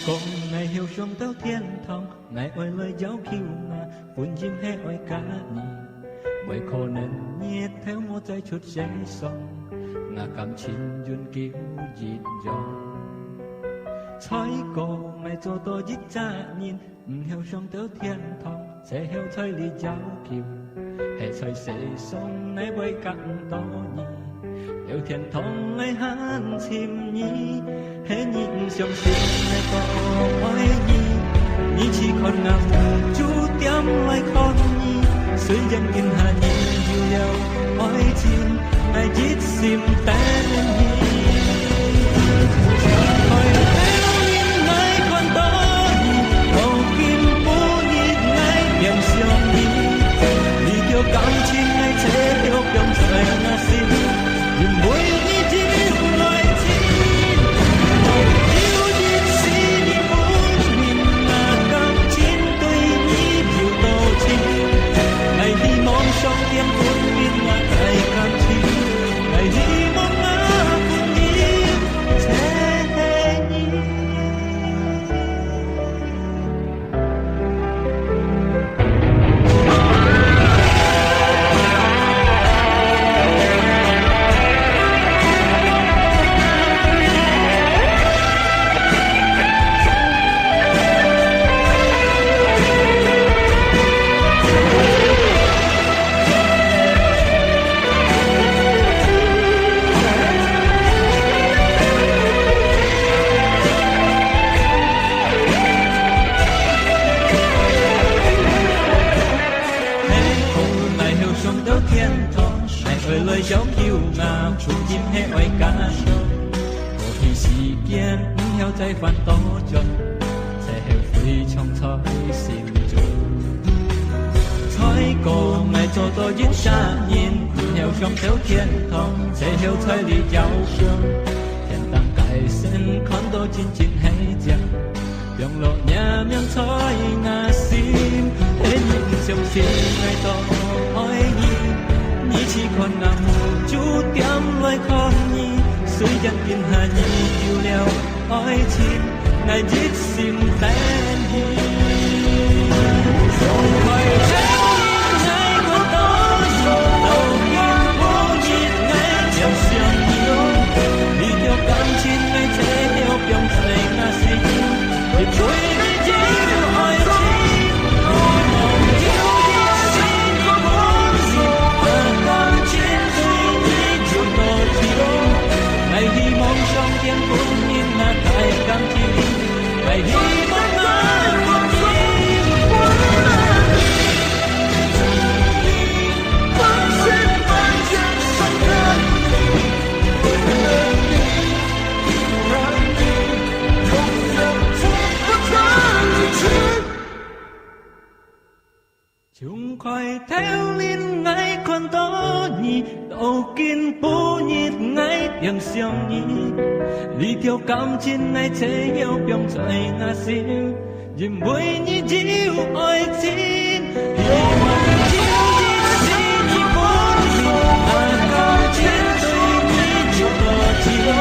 Con ngày hiểu xuống theo thiên thông, ngày ơi lời giáo khiêu mà vun chim hay ơi cá nhì bởi khổ nên nhiệt theo một trái chút giấy sông ngà cảm chín duyên kiêu dịt dòng Thôi cô ngày cho tôi dít cha nhìn hiểu xuống theo thiên thông sẽ hiểu chơi lý giáo kiều hệ chơi sẽ sông nay bởi cặn to nhì yêu thiên thông ngày hát chim nhi hệ nhìn trong tim ngày có ôi nhi nhi chỉ còn ngắm chú tiêm lại con nhi suy dân kinh hà nhi yêu nhau ôi chim ngày dít sim tên nhi ôi theo nhìn ngày còn đó nhi cầu kim bố nhi ngày điểm siêu nhi đi theo cảm chim ngày chế theo trong trời nga sim nhìn mỗi nhi chỉ nói chim yêu dít xì nhi bốn nhìn là cảm chim tôi nhi yêu tô chim ngày đi mong trong tiếng cuốn nhìn là ngày cảm chim ngày đi mong ngã cuốn nhìn thế nhi lời giáo kiêu ngạo chung chim hay oai cá một khi sự kiện theo trái phản tố chân sẽ hiểu phi trong thói xin chủ thói cô ngày cho tôi diễn ra nhìn theo trong theo thiên thông sẽ hiểu thói lý giáo kiêu hiện tăng cải xin con tôi chín chín hay chẳng dòng lộ nhà miếng thói ngà xin đến những trong xin ngày tôi ôi nhìn nhi chỉ còn nằm chú tiêm lời con nhi suy dân kinh hà nhi yêu leo ôi chim ngày dít sim tên nhi rồi mày theo ngày con đó đầu tiên bố nhìn ngày chiều xiang nhiều đi theo cảm chín ngày thế theo trong trời nga xin để chuối đi chỉ ôi chim ngày hy mong trong tiếng cuốn nhìn là tại cảm chi ngày hy mong ngã cuốn nhìn con xin mang chân sông thân chúng khói theo liên ngay con đó nhỉ đầu kiên bố nhịp ngay tiếng siêu nhỉ đi theo cảm chín này chế yêu trong trời nga xin dìm bối nhỉ chiếu ôi xin yêu mà chiếu nhỉ xin nhỉ bốn à cảm chín tôi nhỉ chiếu tờ chiếu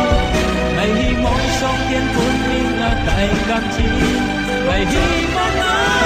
ngày hy mong sông thiên cuốn mình là tại cảm chín ngày hy mong